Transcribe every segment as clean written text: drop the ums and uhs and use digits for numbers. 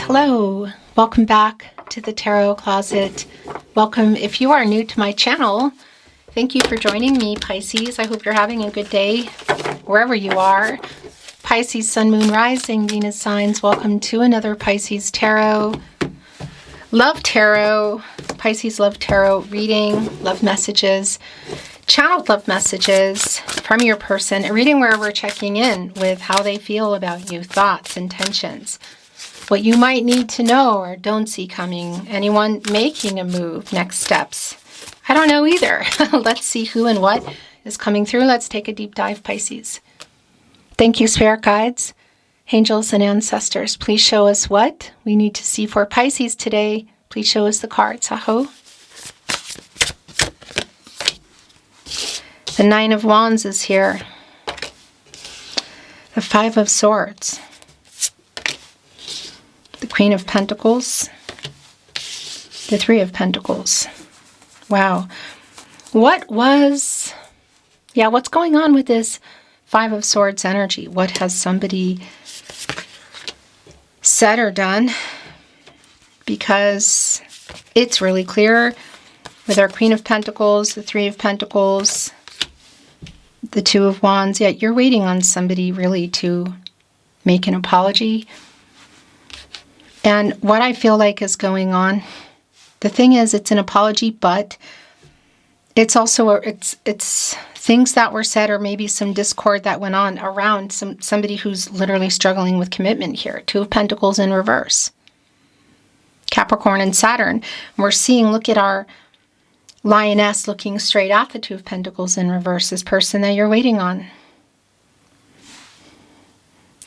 Hello, welcome back to the Tarot Closet. Welcome if you are new to my channel. Thank you for joining me, Pisces. I hope you're having a good day wherever you are. Pisces, Sun, Moon, Rising, Venus signs. Welcome to another Pisces Tarot. Love Tarot, Pisces Love Tarot Reading, love messages, channeled love messages from your person. A reading where we're checking in with how they feel about you, thoughts, intentions, what you might need to know or don't see coming, anyone making a move, next steps. I don't know either. Let's see who and what is coming through. Let's take a deep dive, Pisces. Thank you, Spirit Guides, angels, and ancestors. Please show us what we need to see for Pisces today. Please show us the cards. Aho. The Nine of Wands is here. The Five of Swords. The Queen of Pentacles. The Three of Pentacles. Wow. What's going on with this Five of Swords energy? What has somebody said or done? Because it's really clear with our Queen of Pentacles, the Three of Pentacles, the Two of Wands, yet you're waiting on somebody really to make an apology. And what I feel like is going on, the thing is, it's an apology, but it's also, it's things that were said, or maybe some discord that went on around somebody who's literally struggling with commitment here. Two of Pentacles in reverse. Capricorn and Saturn. We're seeing, look at our lioness looking straight at the Two of Pentacles in reverse, this person that you're waiting on.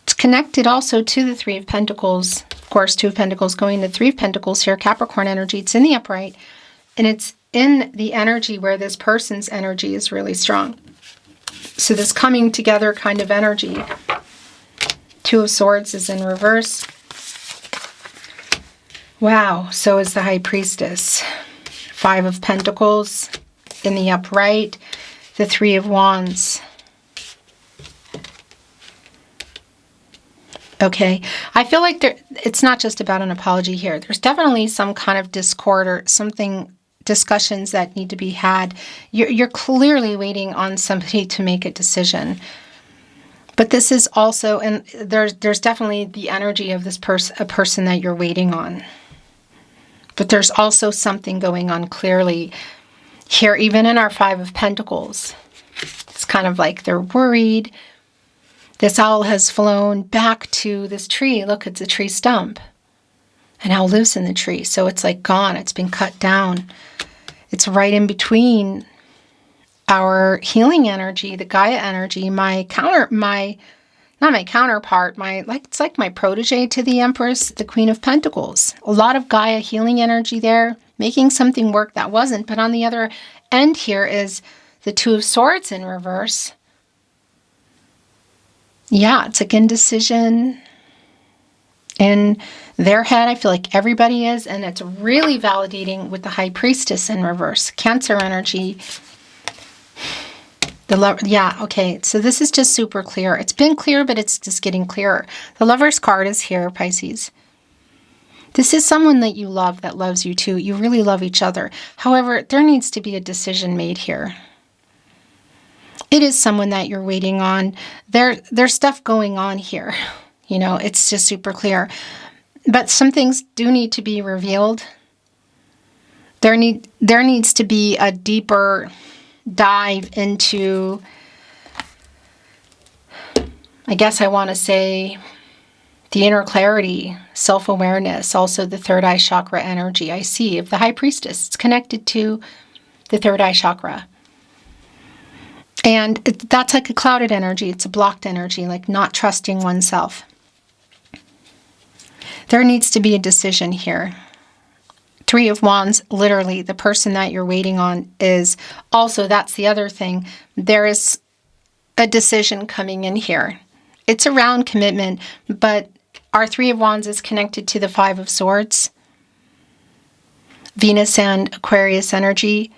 It's connected also to the Three of Pentacles. Of course, Two of Pentacles going to Three of Pentacles here, Capricorn energy. It's in the upright, and it's in the energy where this person's energy is really strong. So this coming together kind of energy. Two of Swords is in reverse. Wow, so is the High Priestess. Five of Pentacles in the upright. The Three of Wands. Okay, I feel like it's not just about an apology here. There's definitely some kind of discord or something, discussions that need to be had. You're clearly waiting on somebody to make a decision. But this is also, and there's definitely the energy of this a person that you're waiting on. But there's also something going on clearly here, even in our Five of Pentacles. It's kind of like they're worried. This owl has flown back to this tree. Look, it's a tree stump. An owl lives in the tree, so it's like gone. It's been cut down. It's right in between our healing energy, the Gaia energy, it's like my protege to the Empress, the Queen of Pentacles. A lot of Gaia healing energy there, making something work that wasn't. But on the other end here is the Two of Swords in reverse. Yeah, it's like indecision in their head. I feel like everybody is, and it's really validating with the High Priestess in reverse. Cancer energy. Yeah, okay, so this is just super clear. It's been clear, but it's just getting clearer. The Lover's card is here, Pisces. This is someone that you love, that loves you too. You really love each other. However, there needs to be a decision made here. It is someone that you're waiting on. There's stuff going on here. You know, it's just super clear. But some things do need to be revealed. There needs to be a deeper dive into, I guess I want to say, the inner clarity, self-awareness, also the third eye chakra energy I see of the High Priestess. It's connected to the third eye chakra. And that's like a clouded energy. It's a blocked energy, like not trusting oneself. There needs to be a decision here. Three of Wands, literally, the person that you're waiting on is also, that's the other thing. There is a decision coming in here. It's around commitment, but our Three of Wands is connected to the Five of Swords. Venus and Aquarius energy.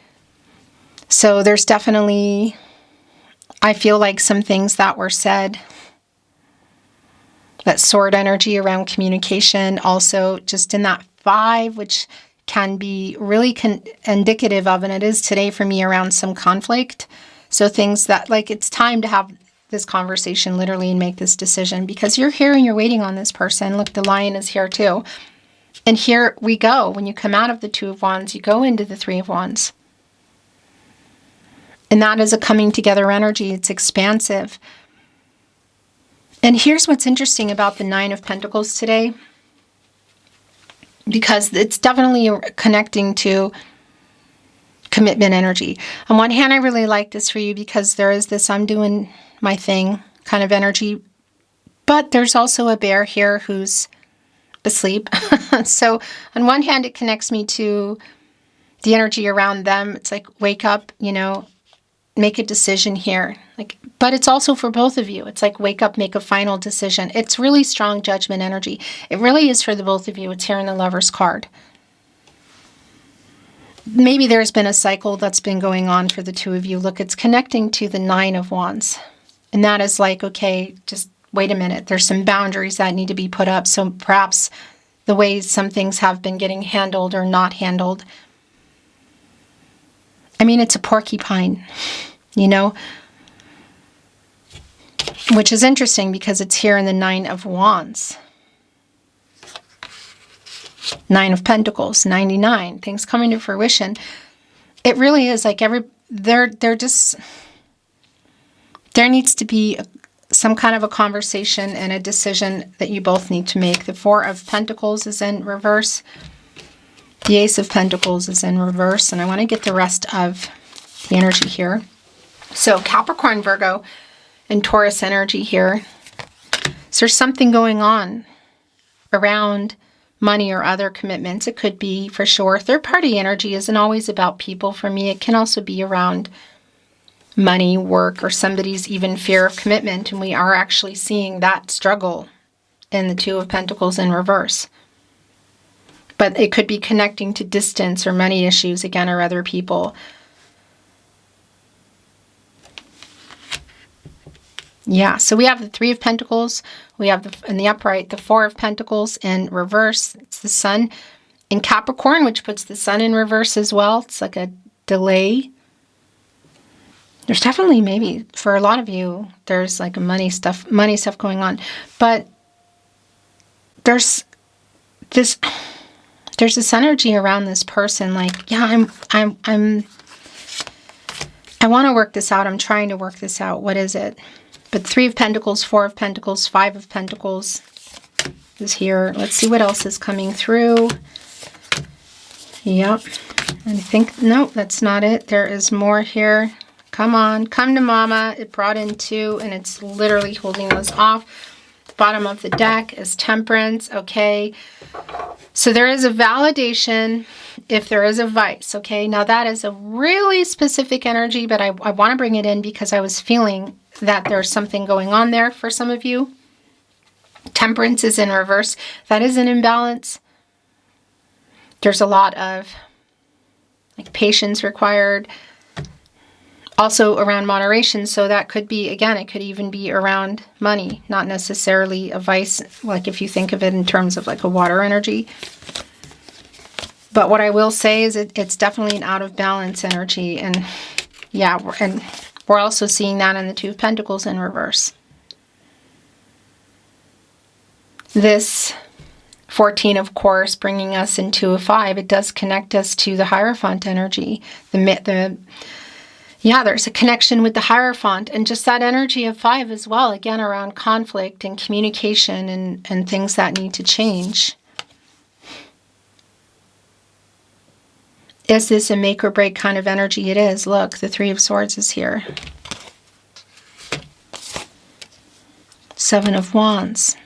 So there's definitely, I feel like some things that were said that sword energy around communication. Also, just in that 5, which can be really indicative of, and it is today for me, around some conflict. So things that, like, it's time to have this conversation literally and make this decision, because you're here and you're waiting on this person. Look, the Lion is here too. And here we go. When you come out of the 2 of Wands, you go into the 3 of Wands. And that is a coming together energy. It's expansive. And here's what's interesting about the 9 of Pentacles today, because it's definitely connecting to commitment energy. On one hand, I really like this for you because there is this I'm doing my thing kind of energy, but there's also a bear here who's asleep. So on one hand, it connects me to the energy around them. It's like, wake up, you know, make a decision here. Like, but it's also for both of you. It's like, wake up, make a final decision. It's really strong judgment energy. It really is for the both of you. It's here in the Lover's card. Maybe there's been a cycle that's been going on for the 2 of you. Look, it's connecting to the 9 of Wands. And that is like, okay, just wait a minute. There's some boundaries that need to be put up. So perhaps the way some things have been getting handled or not handled. I mean, it's a porcupine, you know, which is interesting because it's here in the 9 of Wands. 9 of Pentacles, 99, things coming to fruition. It really is like there needs to be some kind of a conversation and a decision that you both need to make. The 4 of Pentacles is in reverse. The Ace of Pentacles is in reverse. And I want to get the rest of the energy here. So Capricorn, Virgo, and Taurus energy here. So there's something going on around money or other commitments. It could be, for sure, third-party energy isn't always about people for me. It can also be around money, work, or somebody's even fear of commitment. And we are actually seeing that struggle in the 2 of Pentacles in reverse. But it could be connecting to distance or money issues, again, or other people. Yeah, so we have the 3 of Pentacles. We have, in the upright, the 4 of Pentacles in reverse. It's the Sun in Capricorn, which puts the Sun in reverse as well. It's like a delay. There's definitely, maybe, for a lot of you, there's like a money stuff going on. But there's this energy around this person, like, yeah, I want to work this out. I'm trying to work this out. What is it? But 3 of Pentacles, 4 of Pentacles, 5 of Pentacles is here. Let's see what else is coming through. Yep. I think, no, that's not it. There is more here. Come on, come to mama. It brought in 2, and it's literally holding those off. Bottom of the deck is Temperance. Okay. So there is a validation if there is a vice. Okay. Now that is a really specific energy, but I want to bring it in because I was feeling that there's something going on there for some of you. Temperance is in reverse. That is an imbalance. There's a lot of like patience required. Also around moderation, so that could be, again, it could even be around money, not necessarily a vice, like if you think of it in terms of like a water energy. But what I will say is it's definitely an out of balance energy, and yeah, we're also seeing that in the 2 of Pentacles in reverse. This 14, of course, bringing us into a 5, it does connect us to the Hierophant energy, yeah, there's a connection with the Hierophant, and just that energy of 5 as well, again, around conflict and communication and things that need to change. Is this a make or break kind of energy? It is. Look, the 3 of Swords is here. 7 of Wands.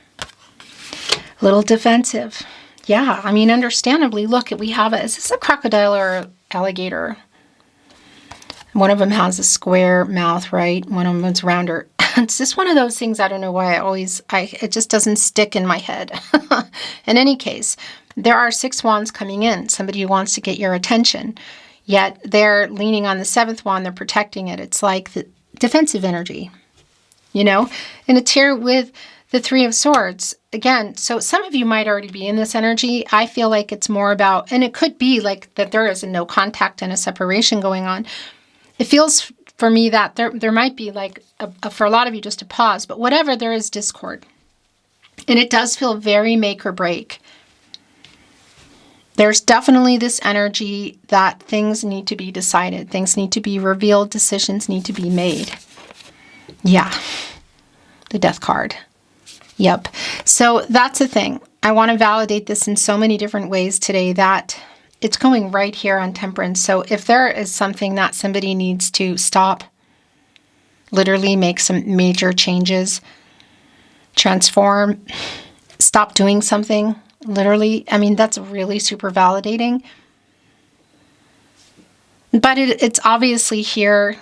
A little defensive. Yeah, I mean, understandably, look, we have is this a crocodile or an alligator? One of them has a square mouth, right? One of them is rounder. It's just one of those things, I don't know why it just doesn't stick in my head. In any case, there are 6 wands coming in. Somebody who wants to get your attention. Yet they're leaning on the 7th wand. They're protecting it. It's like the defensive energy. you know? And it's here with the Three of Swords. Again, so some of you might already be in this energy. I feel like it's more about, and it could be like that there is a no contact and a separation going on. It feels for me that there might be like, for a lot of you, just a pause, but whatever, there is discord. And it does feel very make or break. There's definitely this energy that things need to be decided. Things need to be revealed. Decisions need to be made. Yeah. The Death card. Yep. So that's the thing. I want to validate this in so many different ways today that it's going right here on Temperance. So if there is something that somebody needs to stop, literally make some major changes, transform, stop doing something, literally, I mean, that's really super validating. But it's obviously here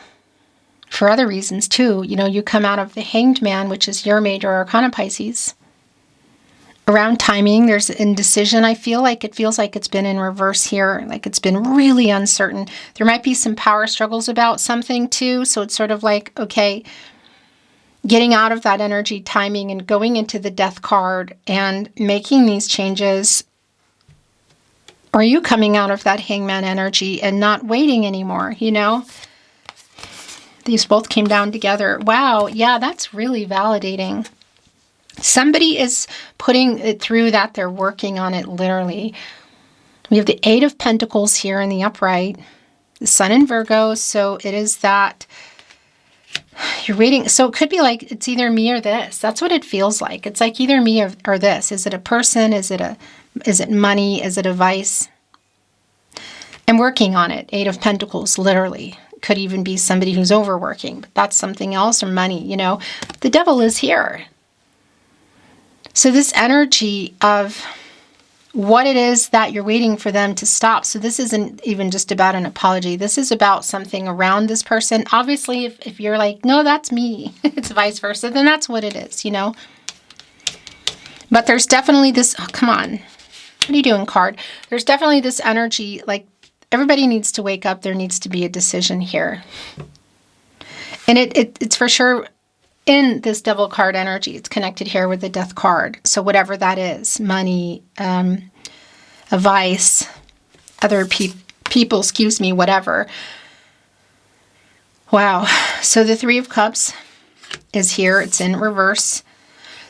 for other reasons too. You know, you come out of the Hanged Man, which is your major arcana, Pisces. Around timing, there's indecision. I feel like it feels like it's been in reverse here, like it's been really uncertain. There might be some power struggles about something too. So it's sort of like, okay, getting out of that energy, timing, and going into the Death card and making these changes. Or are you coming out of that Hangman energy and not waiting anymore, you know? These both came down together. Wow, yeah, that's really validating. Somebody is putting it through that. They're working on it, literally. We have the Eight of Pentacles here in the upright. The Sun in Virgo, so it is that you're waiting. So it could be like, it's either me or this. That's what it feels like. It's like either me or this. Is it a person? Is it money? Is it a vice? I'm working on it. Eight of Pentacles, literally. Could even be somebody who's overworking, but that's something else, or money, you know. The Devil is here. So this energy of what it is that you're waiting for them to stop. So this isn't even just about an apology. This is about something around this person. Obviously, if you're like, no, that's me, it's vice versa, then that's what it is, you know. But there's definitely this, oh, come on. What are you doing, card? There's definitely this energy, like everybody needs to wake up. There needs to be a decision here. And it's for sure in this Devil card energy. It's connected here with the Death card. So whatever that is, money, a vice, other people, excuse me, whatever. Wow. So the Three of Cups is here. It's in reverse.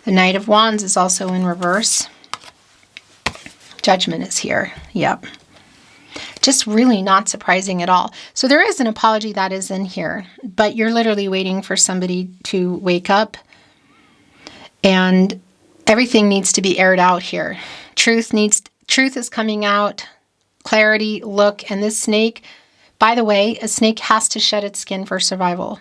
The Knight of Wands is also in reverse. Judgment is here. Yep. Just really not surprising at all. So there is an apology that is in here, but you're literally waiting for somebody to wake up, and everything needs to be aired out here. Truth is coming out, clarity, look, and this snake, by the way, a snake has to shed its skin for survival.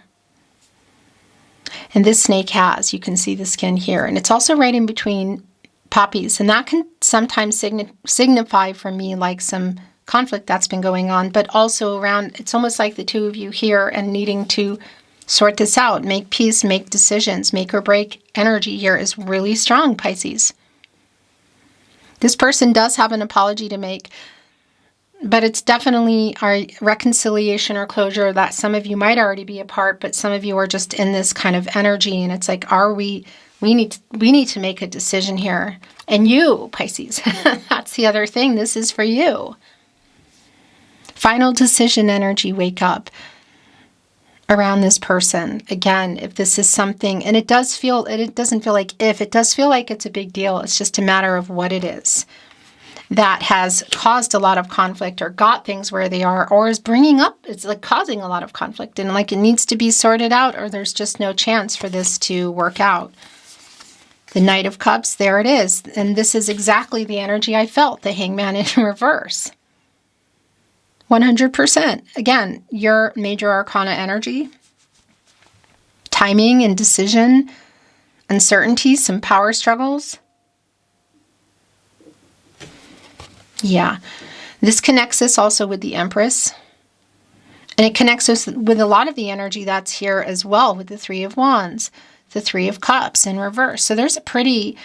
And this snake has, you can see the skin here, and it's also right in between poppies, and that can sometimes signify for me like some conflict that's been going on, but also around, it's almost like the two of you here and needing to sort this out, make peace, make decisions. Make or break energy here is really strong, Pisces. This person does have an apology to make, but it's definitely our reconciliation or closure that some of you might already be apart, but some of you are just in this kind of energy, and it's like, we need to make a decision here. And you, Pisces, that's the other thing. This is for you. Final decision energy, wake up around this person. Again, if this is something, and it doesn't feel like if, it does feel like it's a big deal. It's just a matter of what it is that has caused a lot of conflict or got things where they are, or is bringing up, it's like causing a lot of conflict, and like it needs to be sorted out, or there's just no chance for this to work out. The Knight of Cups, there it is. And this is exactly the energy I felt, the Hangman in reverse. 100%. Again, your major arcana energy, timing and decision, uncertainty, some power struggles. Yeah. This connects us also with the Empress. And it connects us with a lot of the energy that's here as well, with the Three of Wands, the Three of Cups in reverse. So there's a pretty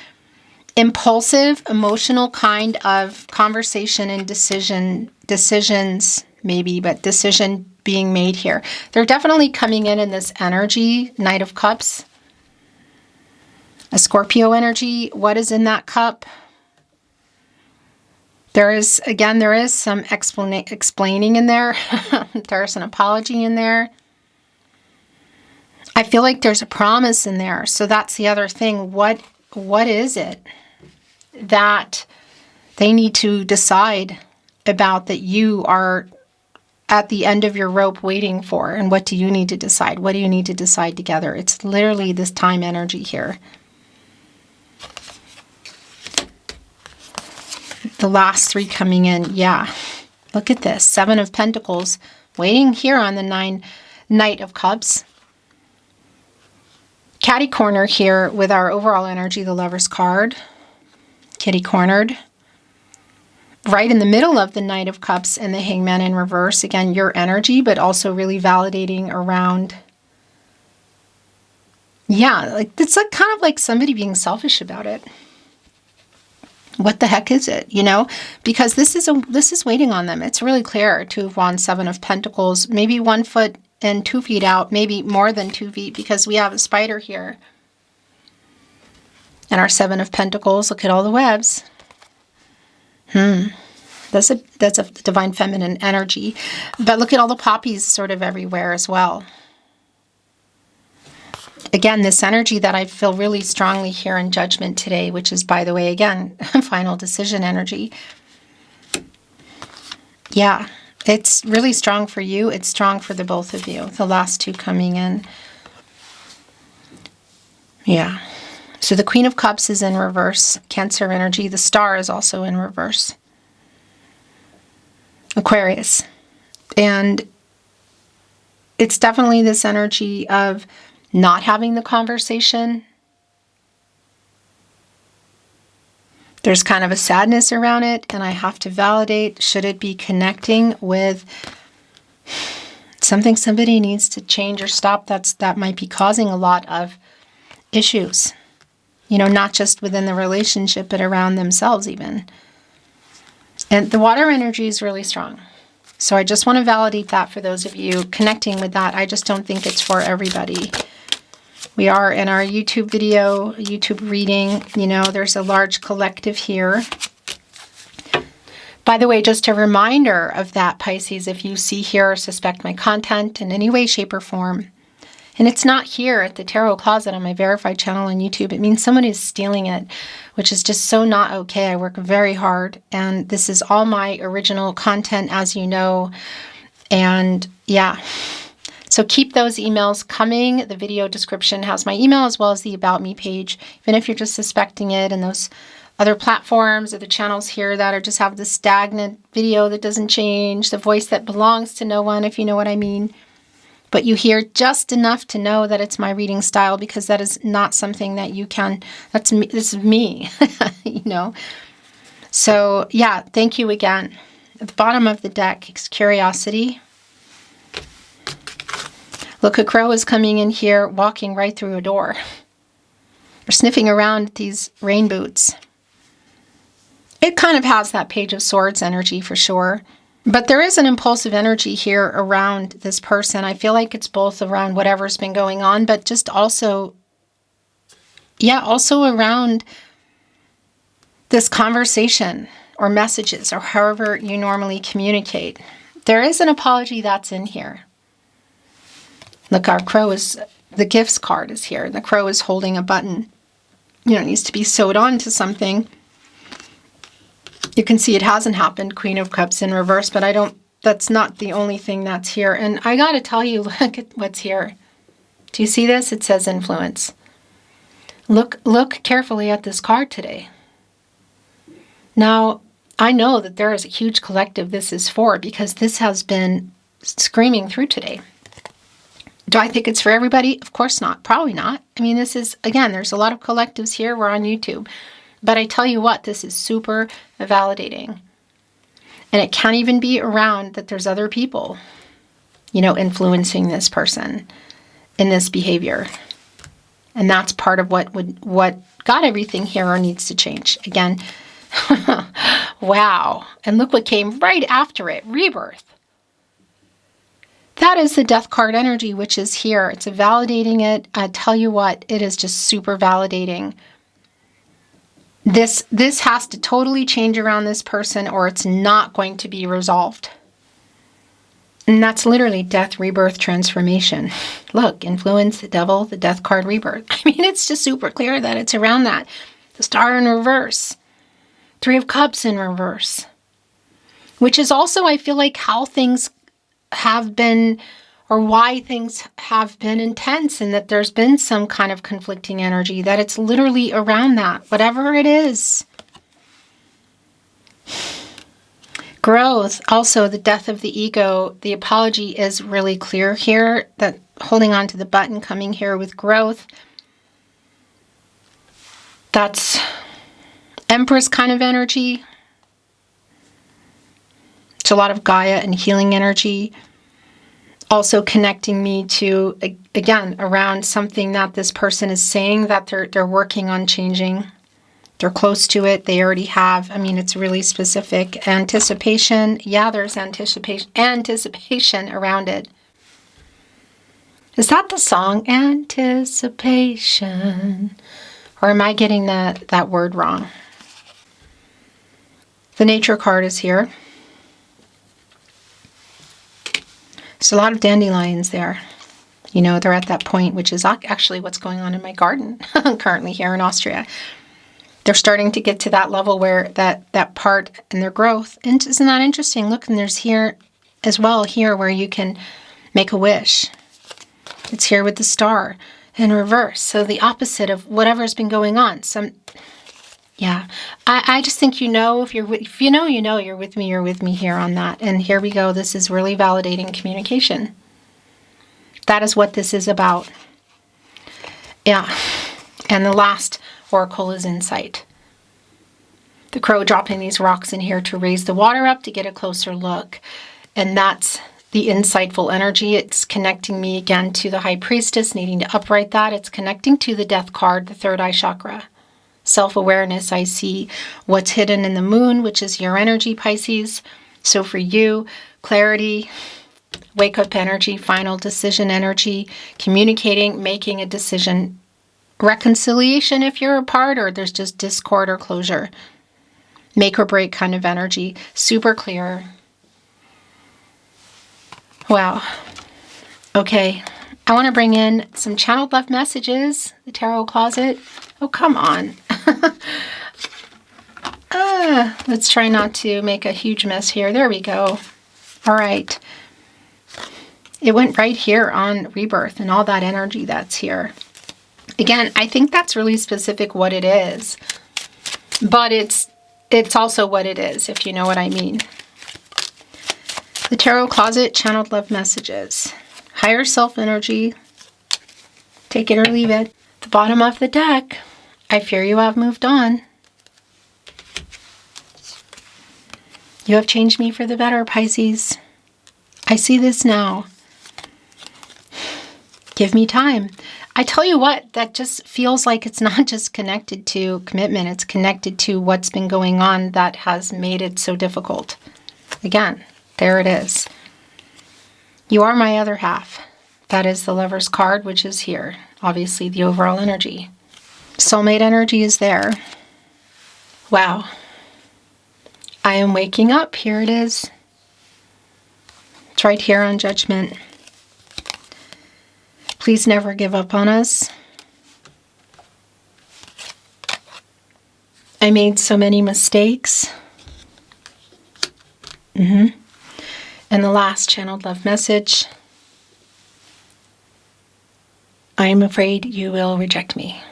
impulsive, emotional kind of conversation and decisions maybe, but decision being made here. They're definitely coming in this energy, Knight of Cups. A Scorpio energy, what is in that cup? There is some explaining in there. There's an apology in there. I feel like there's a promise in there. So that's the other thing. What is it that they need to decide about, that you are at the end of your rope waiting for? And what do you need to decide? What do you need to decide together? It's literally this time energy here. The last three coming in, yeah. Look at this, 7 of Pentacles, waiting here on the Knight of Cups. Catty corner here with our overall energy, the Lover's card. Kitty cornered. Right in the middle of the Knight of Cups and the Hangman in reverse. Again, your energy, but also really validating around, yeah, like it's like kind of like somebody being selfish about it. What the heck is it, you know? Because this is waiting on them. It's really clear. 2 of Wands, 7 of Pentacles, maybe 1 foot and 2 feet out, maybe more than 2 feet, because we have a spider here. And our 7 of Pentacles, look at all the webs. That's a divine feminine energy. But look at all the poppies sort of everywhere as well. Again, this energy that I feel really strongly here in Judgment today, which is, by the way, again, final decision energy. Yeah, it's really strong for you. It's strong for the both of you. The last 2 coming in. Yeah. So the Queen of Cups is in reverse. Cancer energy. The Star is also in reverse. Aquarius. And it's definitely this energy of not having the conversation. There's kind of a sadness around it, and I have to validate, should it be connecting with something somebody needs to change or stop that might be causing a lot of issues. You know, not just within the relationship, but around themselves even. And the water energy is really strong. So I just want to validate that for those of you connecting with that. I just don't think it's for everybody. We are in our YouTube video, YouTube reading. You know, there's a large collective here. By the way, just a reminder of that, Pisces, if you see here or suspect my content in any way, shape, or form, and it's not here at the Tarot Closet on my verified channel on YouTube, it means someone is stealing it, which is just so not okay. I work very hard, and this is all my original content, as you know. And yeah, so keep those emails coming. The video description has my email as well as the About Me page, even if you're just suspecting it, and those other platforms or the channels here that are just have the stagnant video that doesn't change, the voice that belongs to no one, if you know what I mean. But you hear just enough to know that it's my reading style, because that is not something that you can, that's me, this is me, you know. So yeah, thank you again. At the bottom of the deck is Curiosity. Look, a crow is coming in here, walking right through a door. Or sniffing around at these rain boots. It kind of has that Page of Swords energy for sure. But there is an impulsive energy here around this person. I feel like it's both around whatever's been going on, but just also, yeah, also around this conversation or messages or however you normally communicate. There is an apology that's in here. Look, our crow is, the gifts card is here. The crow is holding a button. You know, it needs to be sewed on to something. You can see it hasn't happened, Queen of Cups in reverse, but I don't, that's not the only thing that's here. And I got to tell you, look at what's here. Do you see this? It says influence. Look carefully at this card today. Now, I know that there is a huge collective this is for, because this has been screaming through today. Do I think it's for everybody? Of course not. Probably not. I mean, this is, again, there's a lot of collectives here. We're on YouTube. But I tell you what, this is super validating. And it can't even be around that there's other people, you know, influencing this person in this behavior. And that's part of what got everything here or needs to change. Again, wow. And look what came right after it, rebirth. That is the Death card energy, which is here. It's validating it. I tell you what, it is just super validating This has to totally change around this person, or it's not going to be resolved. And that's literally death, rebirth, transformation. Look, influence, the devil, the death card, rebirth. I mean, it's just super clear that it's around that. The star in reverse. Three of Cups in reverse. Which is also, I feel like, how things have been, or why things have been intense, and that there's been some kind of conflicting energy, that it's literally around that, whatever it is. Growth, also the death of the ego. The apology is really clear here, that holding on to the button coming here with growth. That's Empress kind of energy. It's a lot of Gaia and healing energy. Also connecting me to, again, around something that this person is saying that they're working on changing. They're close to it. They already have. I mean, it's really specific. Anticipation. Yeah, there's anticipation around it. Is that the song? Anticipation. Or am I getting that word wrong? The nature card is here. There's a lot of dandelions there. You know, they're at that point, which is actually what's going on in my garden currently here in Austria. They're starting to get to that level where that part in their growth. And isn't that interesting? Look, and there's here as well, here where you can make a wish. It's here with the star in reverse. So the opposite of whatever's been going on. Yeah, I just think, you know, if you know, you're with me here on that. And here we go. This is really validating communication. That is what this is about. Yeah. And the last oracle is insight. The crow dropping these rocks in here to raise the water up to get a closer look. And that's the insightful energy. It's connecting me again to the high priestess, needing to upright that. It's connecting to the death card, the third eye chakra. Self-awareness. I see what's hidden in the moon, which is your energy, Pisces. So for you, clarity, wake-up energy, final decision energy, communicating, making a decision, reconciliation if you're apart, or there's just discord or closure. Make or break kind of energy. Super clear. Wow. Okay. I want to bring in some channeled love messages. The tarot closet. Oh, come on. Let's try not to make a huge mess here. There we go. All right. It went right here on rebirth and all that energy that's here. Again, I think that's really specific what it is. But it's also what it is, if you know what I mean. The tarot closet, channeled love messages. Higher self energy. Take it or leave it. The bottom of the deck. I fear you have moved on. You have changed me for the better, Pisces. I see this now. Give me time. I tell you what, that just feels like it's not just connected to commitment. It's connected to what's been going on that has made it so difficult. Again, there it is. You are my other half. That is the Lover's card, which is here. Obviously, the overall energy. Soulmate energy is there. Wow. I am waking up. Here it is. It's right here on Judgment. Please never give up on us. I made so many mistakes. And the last channeled love message. I am afraid you will reject me.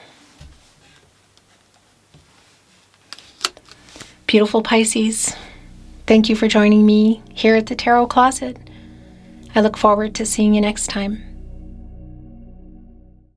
Beautiful Pisces, thank you for joining me here at the Tarot Closet. I look forward to seeing you next time.